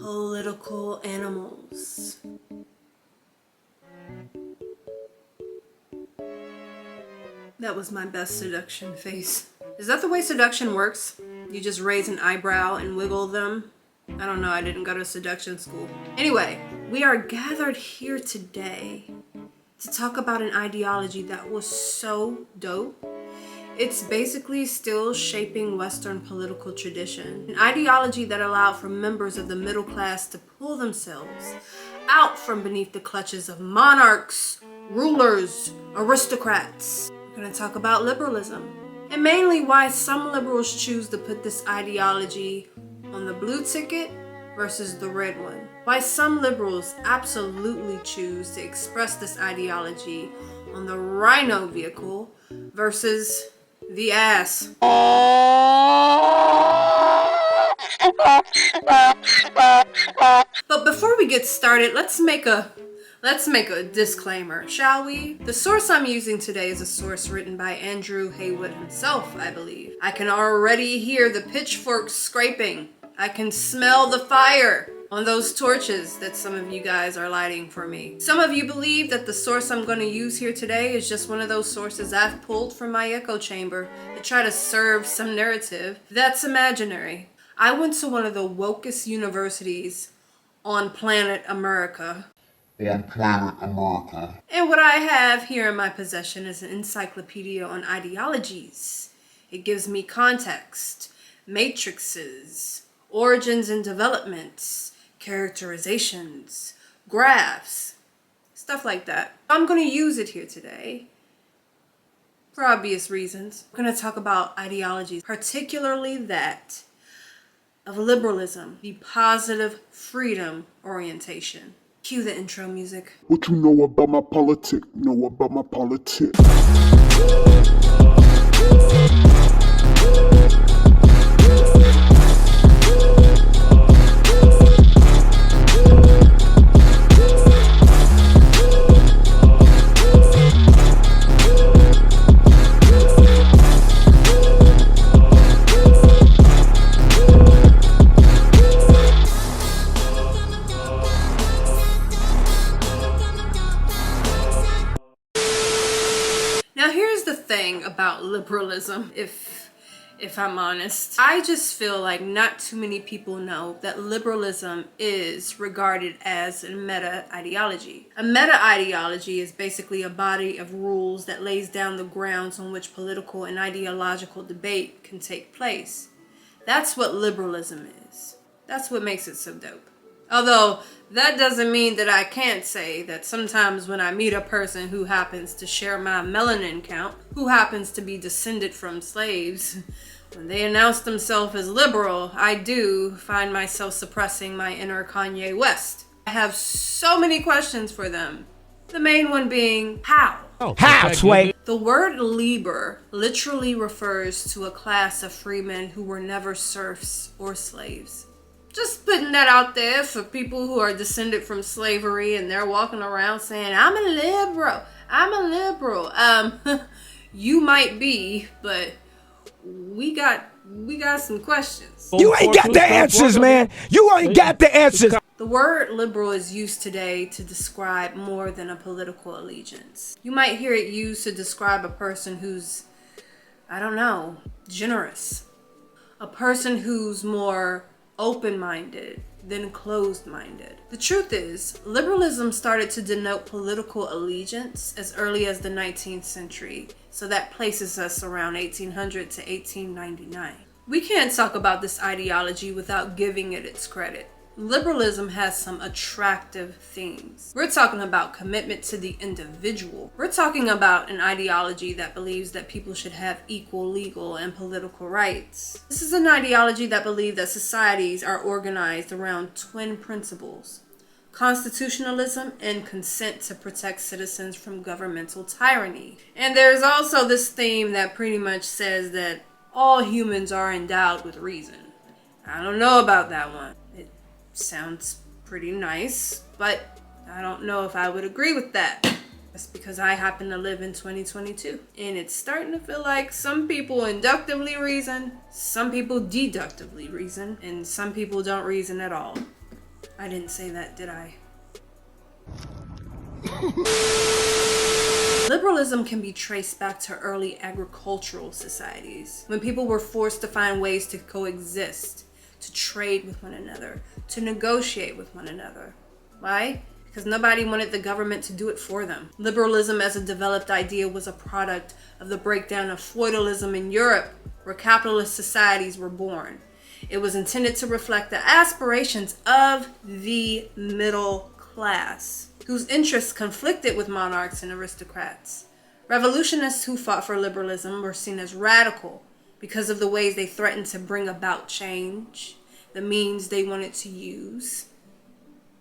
Political animals. That was my best seduction face. Is that the way seduction works? You just raise an eyebrow and wiggle them? I don't know, I didn't go to seduction school. Anyway, we are gathered here today to talk about an ideology that was so dope. It's basically still shaping Western political tradition. An ideology that allowed for members of the middle class to pull themselves out from beneath the clutches of monarchs, rulers, aristocrats. We're going to talk about liberalism, and mainly why some liberals choose to put this ideology on the blue ticket versus the red one. Why some liberals absolutely choose to express this ideology on the rhino vehicle versus the ass. But before we get started, let's make a disclaimer, shall we? The source I'm using today is a source written by Andrew Haywood himself, I believe. I can already hear the pitchforks scraping. I can smell the fire on those torches that some of you guys are lighting for me. Some of you believe that the source I'm going to use here today is just one of those sources I've pulled from my echo chamber to try to serve some narrative. That's imaginary. I went to one of the wokest universities on planet America. And what I have here in my possession is an encyclopedia on ideologies. It gives me context, matrices, origins and developments, characterizations, graphs, stuff like that. I'm going to use it here today for obvious reasons. We're going to talk about ideologies, particularly that of liberalism, the positive freedom orientation. Cue the intro music. What you know about my politics? Know about my politics. About liberalism, if I'm honest, I just feel like not too many people know that liberalism is regarded as a meta ideology. A meta ideology is basically a body of rules that lays down the grounds on which political and ideological debate can take place. That's what liberalism is. That's what makes it so dope. Although that doesn't mean that I can't say that sometimes when I meet a person who happens to share my melanin count, who happens to be descended from slaves, when they announce themselves as liberal, I do find myself suppressing my inner Kanye West. I have so many questions for them. The main one being, how? How, Sway? The word Liber literally refers to a class of freemen who were never serfs or slaves. Just putting that out there for people who are descended from slavery and they're walking around saying, I'm a liberal. You might be, but we got some questions. You ain't got the answers, man. You ain't got the answers. The word liberal is used today to describe more than a political allegiance. You might hear it used to describe a person who's, I don't know, generous. A person who's more open-minded than closed-minded. The truth is, liberalism started to denote political allegiance as early as the 19th century, so that places us around 1800 to 1899. We can't talk about this ideology without giving it its credit. Liberalism has some attractive themes. We're talking about commitment to the individual. We're talking about an ideology that believes that people should have equal legal and political rights. This is an ideology that believes that societies are organized around twin principles: constitutionalism and consent to protect citizens from governmental tyranny. And there's also this theme that pretty much says that all humans are endowed with reason. I don't know about that one. Sounds pretty nice, but I don't know if I would agree with that. That's because I happen to live in 2022, and it's starting to feel like some people inductively reason, some people deductively reason, and some people don't reason at all. I didn't say that, did I? Liberalism can be traced back to early agricultural societies, when people were forced to find ways to coexist, to trade with one another, to negotiate with one another. Why? Because nobody wanted the government to do it for them. Liberalism as a developed idea was a product of the breakdown of feudalism in Europe, where capitalist societies were born. It was intended to reflect the aspirations of the middle class, whose interests conflicted with monarchs and aristocrats. Revolutionists who fought for liberalism were seen as radical because of the ways they threatened to bring about change, the means they wanted to use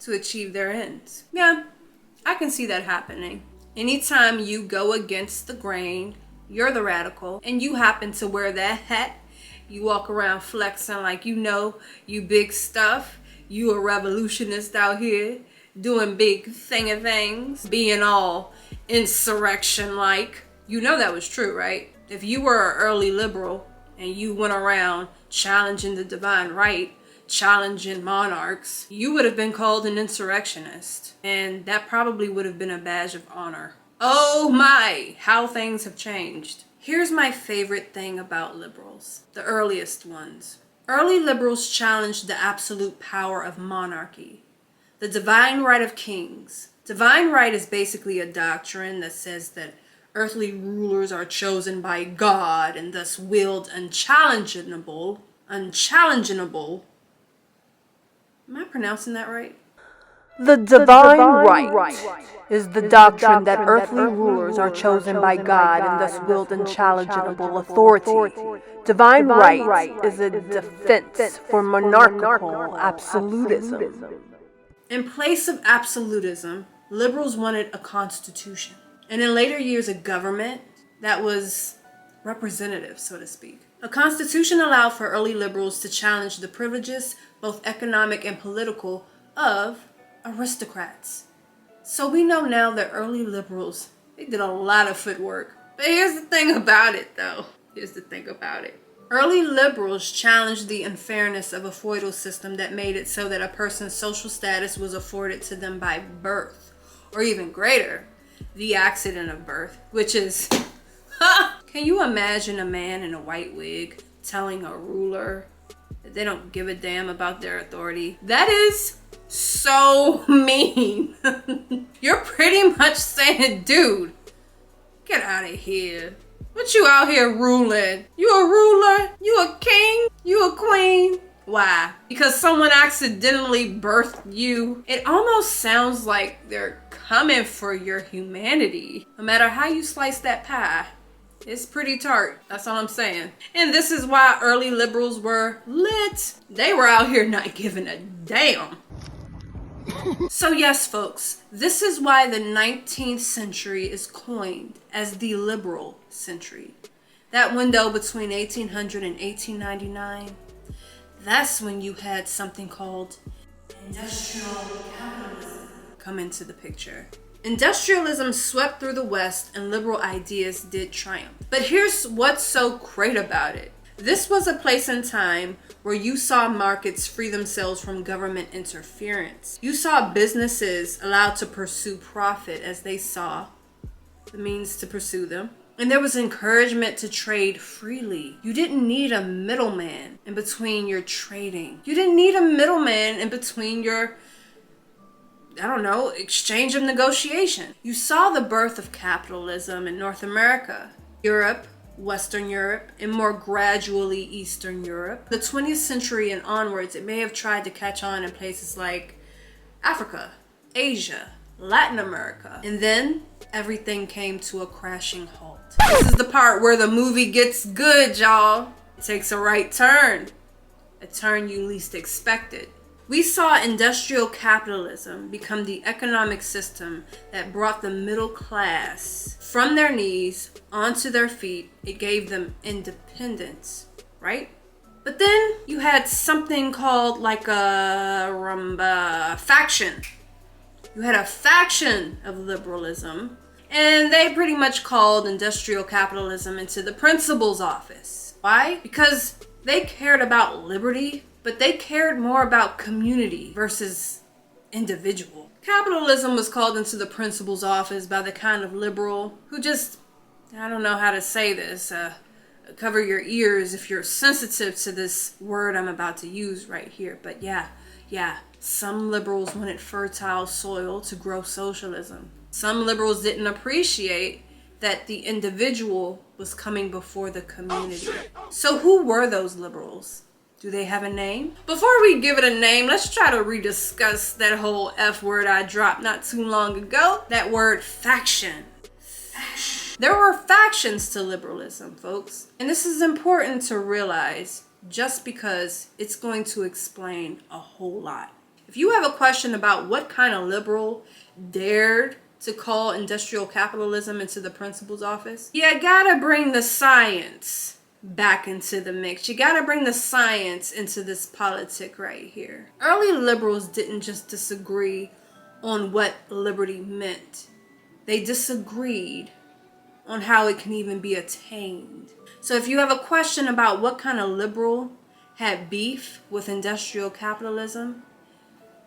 to achieve their ends. Yeah, I can see that happening. Anytime you go against the grain, you're the radical, and you happen to wear that hat, you walk around flexing like you know you big stuff, you a revolutionist out here, doing big things, being all insurrection-like. You know that was true, right? If you were an early liberal and you went around challenging the divine right, challenging monarchs, you would have been called an insurrectionist. And that probably would have been a badge of honor. Oh my, how things have changed. Here's my favorite thing about liberals, the earliest ones. Early liberals challenged the absolute power of monarchy. The divine right of kings. Divine right is basically a doctrine that says that earthly rulers are chosen by God and thus willed unchallengeable. Am I pronouncing that right? The divine right is the doctrine that earthly rulers are chosen by God and thus willed unchallengeable authority. Divine right is a defense for monarchical absolutism. In place of absolutism, liberals wanted a constitution, and in later years a government that was representative, so to speak. A constitution allowed for early liberals to challenge the privileges, both economic and political, of aristocrats. So we know now that early liberals, they did a lot of footwork. But here's the thing about it, though. Early liberals challenged the unfairness of a feudal system that made it so that a person's social status was afforded to them by birth, or even greater, the accident of birth, which is, can you imagine a man in a white wig telling a ruler that they don't give a damn about their authority? That is so mean. You're pretty much saying, dude, get out of here. What you out here ruling? You a ruler? You a king? You a queen? Why? Because someone accidentally birthed you? It almost sounds like they're coming for your humanity. No matter how you slice that pie, it's pretty tart. That's all I'm saying. And this is why early liberals were lit. They were out here not giving a damn. So yes, folks, this is why the 19th century is coined as the liberal century. That window between 1800 and 1899, that's when you had something called industrial capitalism come into the picture. Industrialism swept through the West and liberal ideas did triumph. But here's what's so great about it. This was a place and time where you saw markets free themselves from government interference. You saw businesses allowed to pursue profit as they saw the means to pursue them. And there was encouragement to trade freely. You didn't need a middleman in between your trading. You didn't need a middleman in between your, exchange of negotiation. You saw the birth of capitalism in North America, Europe, Western Europe, and more gradually Eastern Europe. The 20th century and onwards, it may have tried to catch on in places like Africa, Asia, Latin America. And then everything came to a crashing halt. This is the part where the movie gets good, y'all. It takes a right turn. A turn you least expected. We saw industrial capitalism become the economic system that brought the middle class from their knees onto their feet. It gave them independence, right? But then you had something called like a faction. You had a faction of liberalism, and they pretty much called industrial capitalism into the principal's office. Why? Because they cared about liberty, but they cared more about community versus individual. Capitalism was called into the principal's office by the kind of liberal who just, I don't know how to say this, cover your ears if you're sensitive to this word I'm about to use right here. But yeah, some liberals wanted fertile soil to grow socialism. Some liberals didn't appreciate that the individual was coming before the community. So who were those liberals? Do they have a name? Before we give it a name, let's try to rediscuss that whole F word I dropped not too long ago. That word faction. There were factions to liberalism, folks. And this is important to realize just because it's going to explain a whole lot. If you have a question about what kind of liberal dared to call industrial capitalism into the principal's office, you gotta bring the science back into the mix. You gotta bring the science into this politic right here. Early liberals didn't just disagree on what liberty meant. They disagreed on how it can even be attained. So if you have a question about what kind of liberal had beef with industrial capitalism,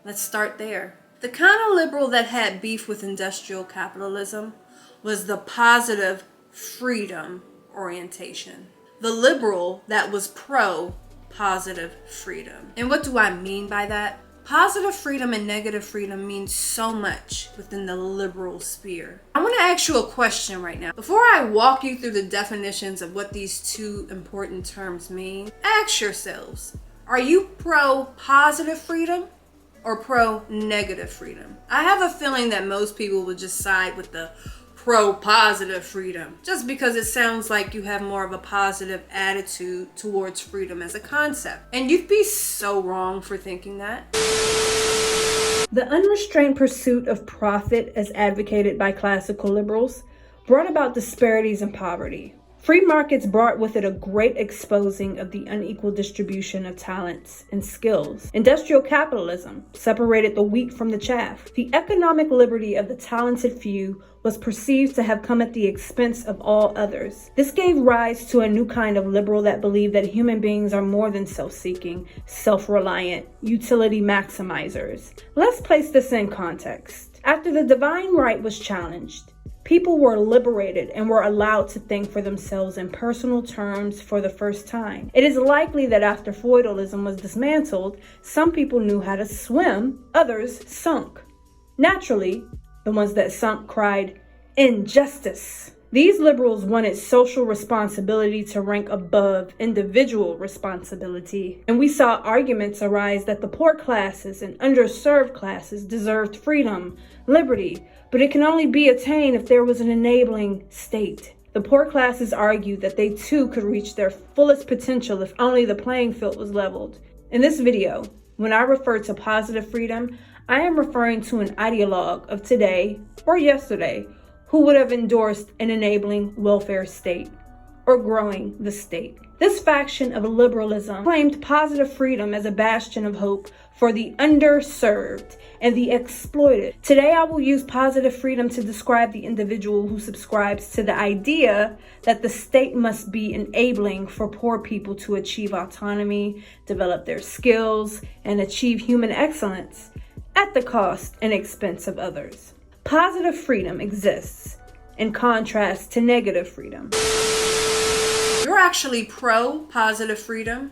let's start there. The kind of liberal that had beef with industrial capitalism was the positive freedom orientation. The liberal that was pro positive freedom. And what do I mean by that? Positive freedom and negative freedom means so much within the liberal sphere. I want to ask you a question right now. Before I walk you through the definitions of what these two important terms mean, ask yourselves, are you pro positive freedom or pro negative freedom? I have a feeling that most people would just side with the pro positive freedom just because it sounds like you have more of a positive attitude towards freedom as a concept. And you'd be so wrong for thinking that. The unrestrained pursuit of profit, as advocated by classical liberals, brought about disparities in poverty. Free markets brought with it a great exposing of the unequal distribution of talents and skills. Industrial capitalism separated the wheat from the chaff. The economic liberty of the talented few was perceived to have come at the expense of all others. This gave rise to a new kind of liberal that believed that human beings are more than self-seeking, self-reliant, utility maximizers. Let's place this in context. After the divine right was challenged, people were liberated and were allowed to think for themselves in personal terms for the first time. It is likely that after feudalism was dismantled, some people knew how to swim, others sunk. Naturally, the ones that sunk cried, "Injustice!" These liberals wanted social responsibility to rank above individual responsibility. And we saw arguments arise that the poor classes and underserved classes deserved freedom, liberty, but it can only be attained if there was an enabling state. The poor classes argued that they too could reach their fullest potential if only the playing field was leveled. In this video, when I refer to positive freedom, I am referring to an ideologue of today or yesterday who would have endorsed an enabling welfare state or growing the state. This faction of liberalism claimed positive freedom as a bastion of hope for the underserved and the exploited. Today, I will use positive freedom to describe the individual who subscribes to the idea that the state must be enabling for poor people to achieve autonomy, develop their skills, and achieve human excellence at the cost and expense of others. Positive freedom exists in contrast to negative freedom. You're actually pro positive freedom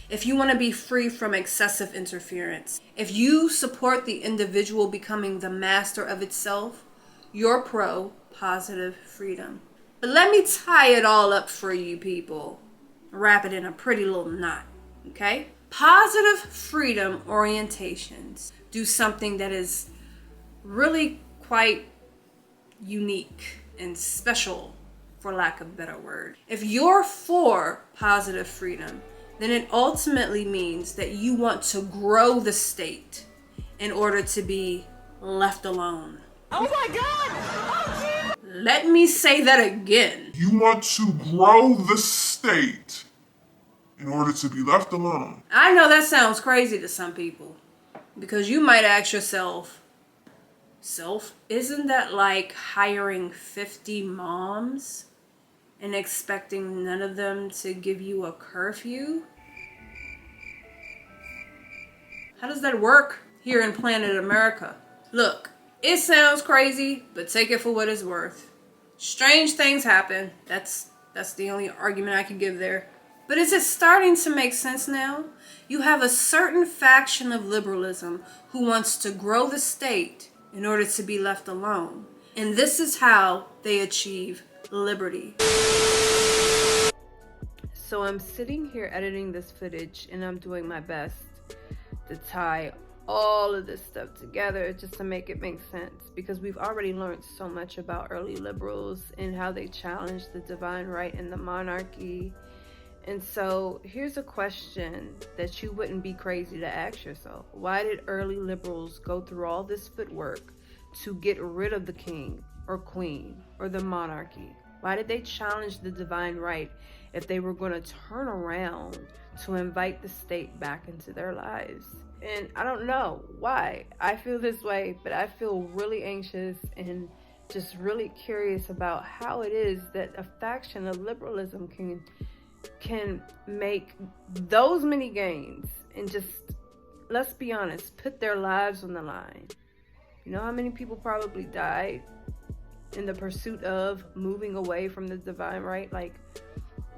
if you want to be free from excessive interference. If you support the individual becoming the master of itself, you're pro positive freedom. But let me tie it all up for you people. Wrap it in a pretty little knot, okay? Positive freedom orientations do something that is really quite unique and special, for lack of a better word. If you're for positive freedom, then it ultimately means that you want to grow the state in order to be left alone. Oh my God! Oh, Let me say that again. You want to grow the state in order to be left alone. I know that sounds crazy to some people because you might ask yourself, isn't that like hiring 50 moms and expecting none of them to give you a curfew? How does that work? here in planet America. Look, it sounds crazy, but take it for what it's worth. Strange things happen. That's the only argument I can give there. But is it starting to make sense now? You have a certain faction of liberalism who wants to grow the state in order to be left alone. And this is how they achieve liberty. So I'm sitting here editing this footage and I'm doing my best to tie all of this stuff together just to make it make sense, because we've already learned so much about early liberals and how they challenged the divine right and the monarchy. And so here's a question that you wouldn't be crazy to ask yourself. Why did early liberals go through all this footwork to get rid of the king or queen or the monarchy? Why did they challenge the divine right if they were going to turn around to invite the state back into their lives? And I don't know why I feel this way, but I feel really anxious and just really curious about how it is that a faction of liberalism can make those many gains and just, let's be honest, put their lives on the line. You know how many people probably died in the pursuit of moving away from the divine right? Like,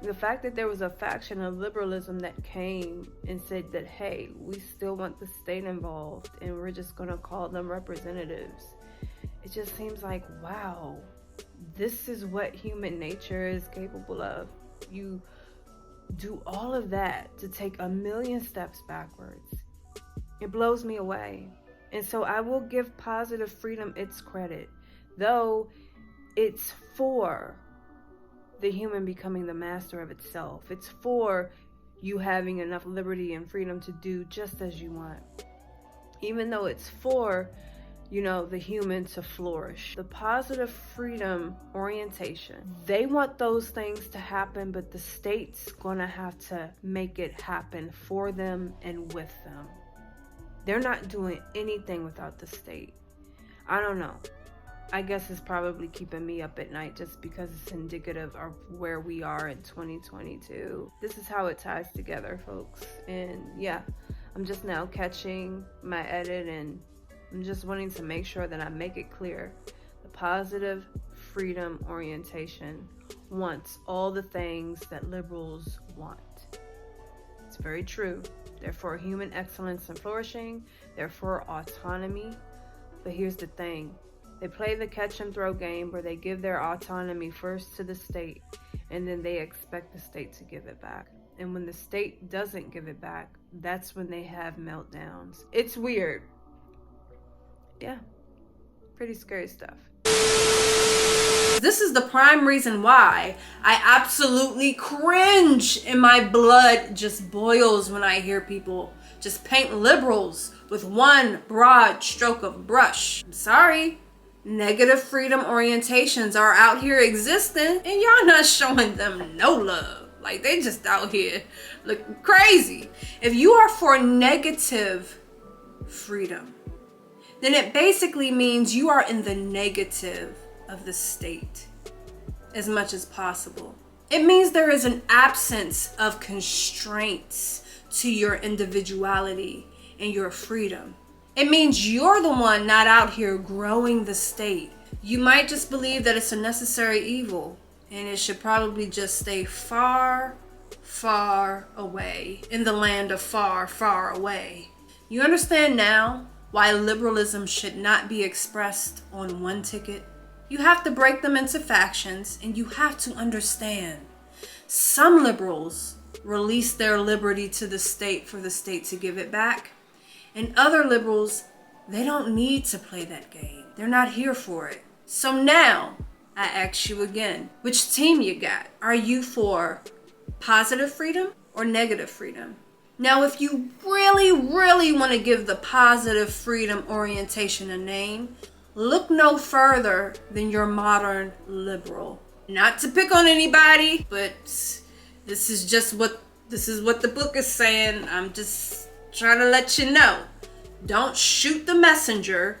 the fact that there was a faction of liberalism that came and said that, hey, we still want the state involved and we're just going to call them representatives. It just seems like, wow, this is what human nature is capable of. You do all of that to take a million steps backwards. It blows me away. And so I will give positive freedom its credit, though it's for the human becoming the master of itself. It's for you having enough liberty and freedom to do just as you want. Even though it's for, the human to flourish. The positive freedom orientation, they want those things to happen, but the state's gonna have to make it happen for them and with them. They're not doing anything without the state. I don't know. I guess it's probably keeping me up at night just because it's indicative of where we are in 2022. This is how it ties together, folks. And yeah, I'm just now catching my edit, and I'm just wanting to make sure that I make it clear. The positive freedom orientation wants all the things that liberals want. It's very true. They're for human excellence and flourishing. They're for autonomy. But here's the thing. They play the catch and throw game where they give their autonomy first to the state, and then they expect the state to give it back. And when the state doesn't give it back, that's when they have meltdowns. It's weird. Yeah, pretty scary stuff. This is the prime reason why I absolutely cringe and my blood just boils when I hear people just paint liberals with one broad stroke of brush. I'm sorry. Negative freedom orientations are out here existing and y'all not showing them no love. Like, they just out here looking crazy. If you are for negative freedom, then it basically means you are in the negative of the state as much as possible. It means there is an absence of constraints to your individuality and your freedom. It means you're the one not out here growing the state. You might just believe that it's a necessary evil and it should probably just stay far, far away in the land of far, far away. You understand now why liberalism should not be expressed on one ticket? You have to break them into factions, and you have to understand. Some liberals release their liberty to the state for the state to give it back. And other liberals, they don't need to play that game. They're not here for it. So now, I ask you again, which team you got? Are you for positive freedom or negative freedom? Now, if you really, really want to give the positive freedom orientation a name, look no further than your modern liberal. Not to pick on anybody, but this is what the book is saying. I'm just trying to let you know. Don't shoot the messenger,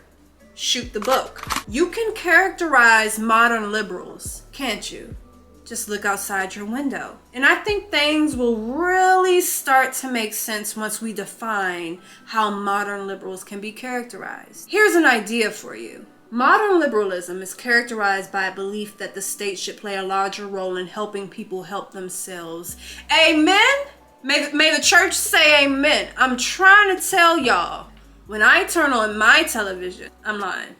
shoot the book. You can characterize modern liberals, can't you? Just look outside your window. And I think things will really start to make sense once we define how modern liberals can be characterized. Here's an idea for you. Modern liberalism is characterized by a belief that the state should play a larger role in helping people help themselves. Amen? May the church say amen. I'm trying to tell y'all, when I turn on my television, I'm lying.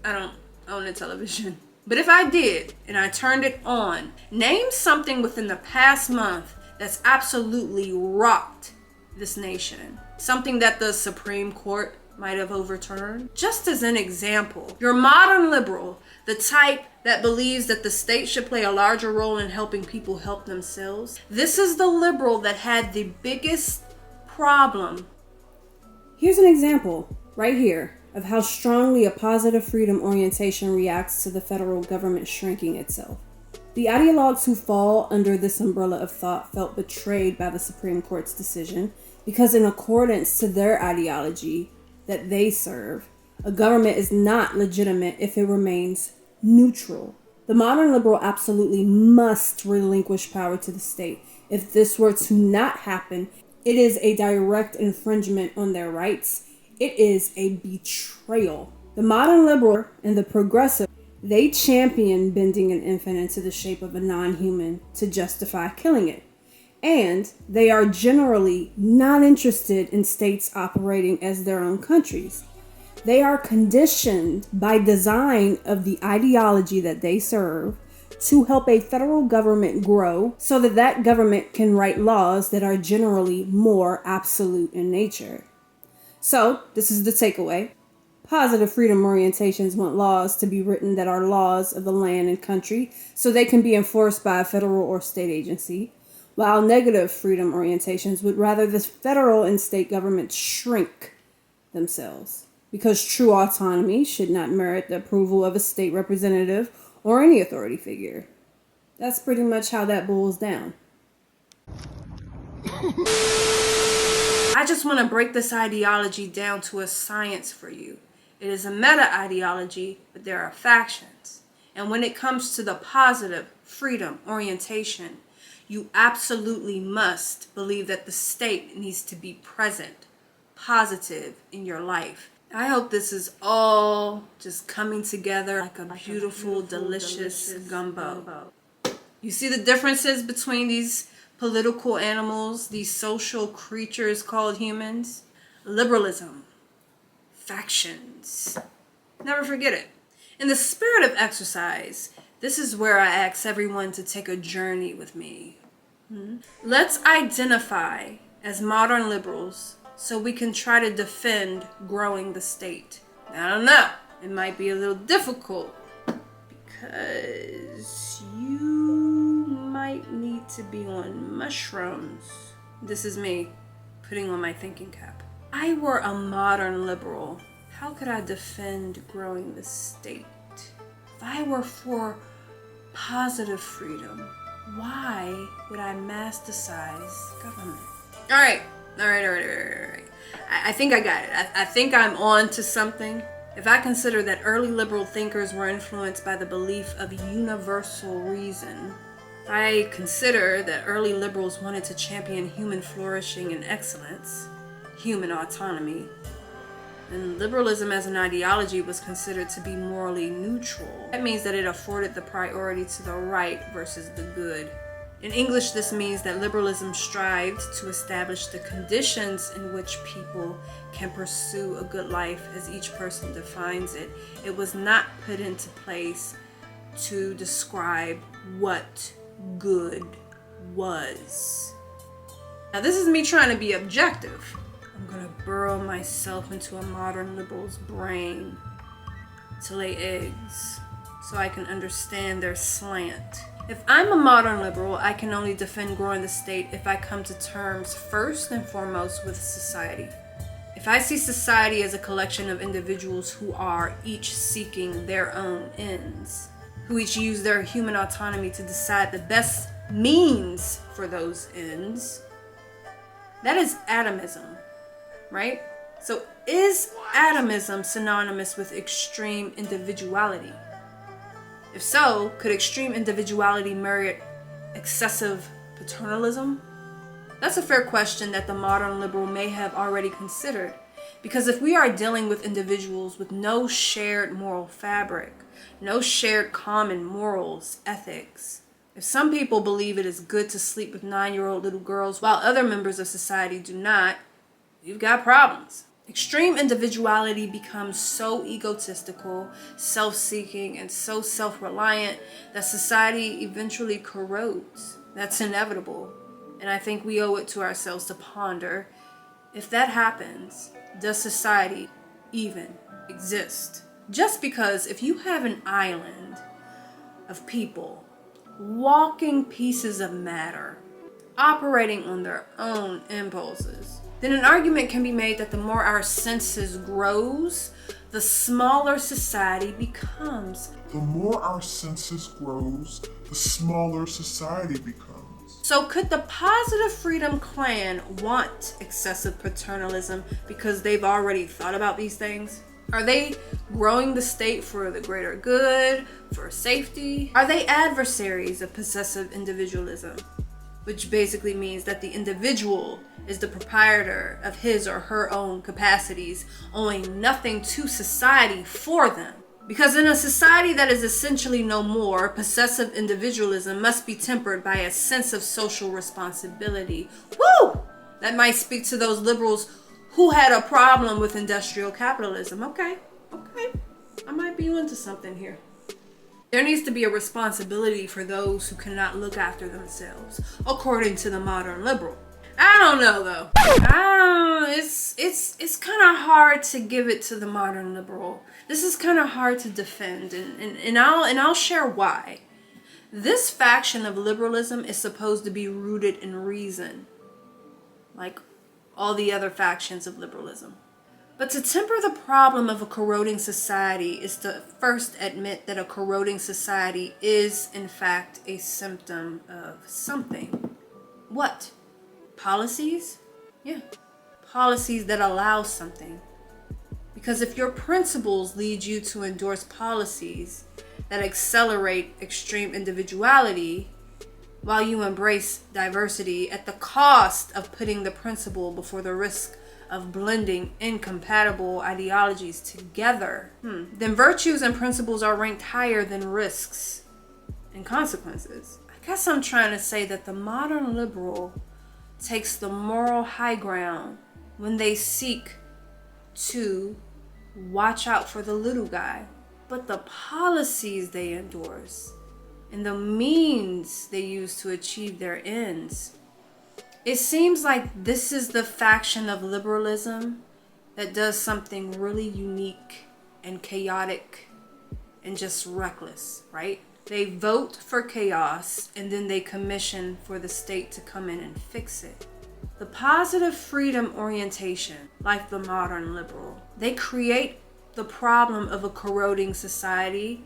I don't own a television. But if I did, and I turned it on, name something within the past month that's absolutely rocked this nation. Something that the Supreme Court might have overturned. Just as an example, your modern liberal, the type that believes that the state should play a larger role in helping people help themselves, this is the liberal that had the biggest problem. Here's an example, right here, of how strongly a positive freedom orientation reacts to the federal government shrinking itself. The ideologues who fall under this umbrella of thought felt betrayed by the Supreme Court's decision because, in accordance to their ideology that they serve, a government is not legitimate if it remains neutral. The modern liberal absolutely must relinquish power to the state. If this were to not happen, it is a direct infringement on their rights. It is a betrayal. The modern liberal and the progressive, they champion bending an infant into the shape of a non-human to justify killing it. And they are generally not interested in states operating as their own countries. They are conditioned by design of the ideology that they serve to help a federal government grow so that that government can write laws that are generally more absolute in nature. So, this is the takeaway. Positive freedom orientations want laws to be written that are laws of the land and country so they can be enforced by a federal or state agency, while negative freedom orientations would rather the federal and state governments shrink themselves, because true autonomy should not merit the approval of a state representative or any authority figure. That's pretty much how that boils down. I just want to break this ideology down to a science for you. It is a meta-ideology, but there are factions. And when it comes to the positive freedom orientation, you absolutely must believe that the state needs to be present, positive in your life. I hope this is all just coming together like a beautiful, delicious gumbo. You see the differences between these political animals, these social creatures called humans? Liberalism, factions. Never forget it. In the spirit of exercise, this is where I ask everyone to take a journey with me. Let's identify as modern liberals so we can try to defend growing the state. I don't know. It might be a little difficult because you might need to be on mushrooms. This is me putting on my thinking cap. If I were a modern liberal, how could I defend growing the state? If I were for positive freedom, why would I masticize government? All right. I think I got it. I think I'm on to something. If I consider that early liberal thinkers were influenced by the belief of universal reason, if I consider that early liberals wanted to champion human flourishing and excellence, human autonomy, then liberalism as an ideology was considered to be morally neutral. That means that it afforded the priority to the right versus the good. In English, this means that liberalism strived to establish the conditions in which people can pursue a good life as each person defines it. It was not put into place to describe what good was. Now, this is me trying to be objective. I'm gonna burrow myself into a modern liberal's brain to lay eggs so I can understand their slant. If I'm a modern liberal, I can only defend growing the state if I come to terms first and foremost with society. If I see society as a collection of individuals who are each seeking their own ends, who each use their human autonomy to decide the best means for those ends, that is atomism, right? So is atomism synonymous with extreme individuality? If so, could extreme individuality merit excessive paternalism? That's a fair question that the modern liberal may have already considered, because if we are dealing with individuals with no shared moral fabric, no shared common morals, ethics, if some people believe it is good to sleep with 9-year-old little girls while other members of society do not, we've got problems. Extreme individuality becomes so egotistical, self-seeking, and so self-reliant that society eventually corrodes. That's inevitable. And I think we owe it to ourselves to ponder, if that happens, does society even exist? Just because if you have an island of people, walking pieces of matter, operating on their own impulses, then an argument can be made that the more our census grows, the smaller society becomes. The more our census grows, the smaller society becomes. So could the Positive Freedom Clan want excessive paternalism because they've already thought about these things? Are they growing the state for the greater good, for safety? Are they adversaries of possessive individualism? Which basically means that the individual is the proprietor of his or her own capacities, owing nothing to society for them. Because in a society that is essentially no more, possessive individualism must be tempered by a sense of social responsibility. Woo! That might speak to those liberals who had a problem with industrial capitalism. Okay. I might be onto something here. There needs to be a responsibility for those who cannot look after themselves, according to the modern liberal. I don't know though. It's kind of hard to give it to the modern liberal. This is kind of hard to defend, and I'll share why. This faction of liberalism is supposed to be rooted in reason, like all the other factions of liberalism. But to temper the problem of a corroding society is to first admit that a corroding society is, in fact, a symptom of something. What? Policies? Yeah. Policies that allow something. Because if your principles lead you to endorse policies that accelerate extreme individuality, while you embrace diversity at the cost of putting the principle before the risk of blending incompatible ideologies together, then virtues and principles are ranked higher than risks and consequences. I guess I'm trying to say that the modern liberal takes the moral high ground when they seek to watch out for the little guy, but the policies they endorse and the means they use to achieve their ends. It seems like this is the faction of liberalism that does something really unique and chaotic and just reckless, right? They vote for chaos and then they commission for the state to come in and fix it. The positive freedom orientation, like the modern liberal, they create the problem of a corroding society,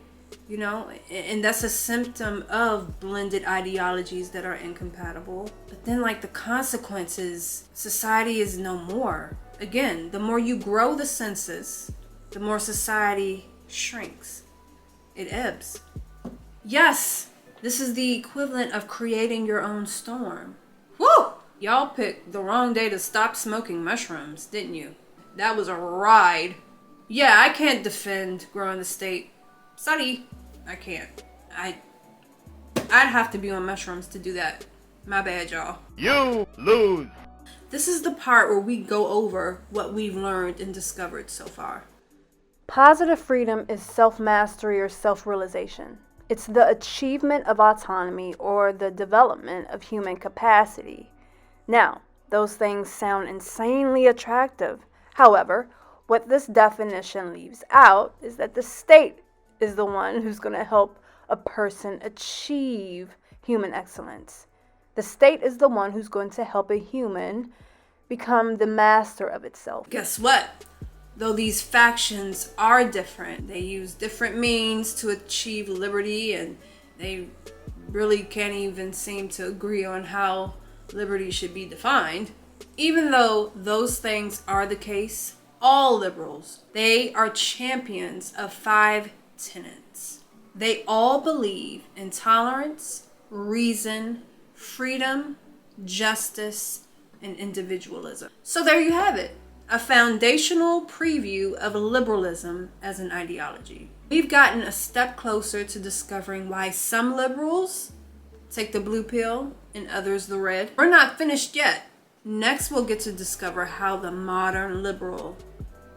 you know, and that's a symptom of blended ideologies that are incompatible. But then, like, the consequences, society is no more. Again, the more you grow the census, the more society shrinks. It ebbs. Yes, this is the equivalent of creating your own storm. Woo! Y'all picked the wrong day to stop smoking mushrooms, didn't you? That was a ride. Yeah, I can't defend growing the state. Sorry, I can't. I'd have to be on mushrooms to do that. My bad, y'all. You lose. This is the part where we go over what we've learned and discovered so far. Positive freedom is self-mastery or self-realization. It's the achievement of autonomy or the development of human capacity. Now, those things sound insanely attractive. However, what this definition leaves out is that the state is the one who's going to help a person achieve human excellence. The state is the one who's going to help a human become the master of itself. Guess what? Though these factions are different, they use different means to achieve liberty, and they really can't even seem to agree on how liberty should be defined. Even though those things are the case, all liberals, they are champions of 5 tenets. They all believe in tolerance, reason, freedom, justice, and individualism. So there you have it, a foundational preview of liberalism as an ideology. We've gotten a step closer to discovering why some liberals take the blue pill and others the red. We're not finished yet. Next, we'll get to discover how the modern liberal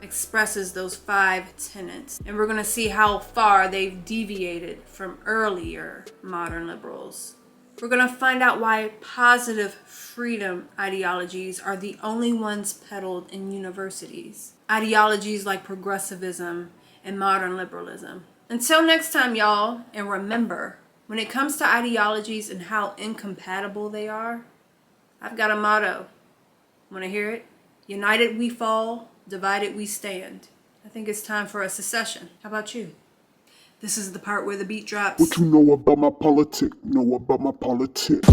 expresses those 5 tenets. And we're going to see how far they've deviated from earlier modern liberals. We're going to find out why positive freedom ideologies are the only ones peddled in universities. Ideologies like progressivism and modern liberalism. Until next time, y'all, and remember, when it comes to ideologies and how incompatible they are, I've got a motto. Want to hear it? United we fall, divided we stand. I think it's time for a secession. How about you? This is the part where the beat drops. What you know about my politics? Know about my politics.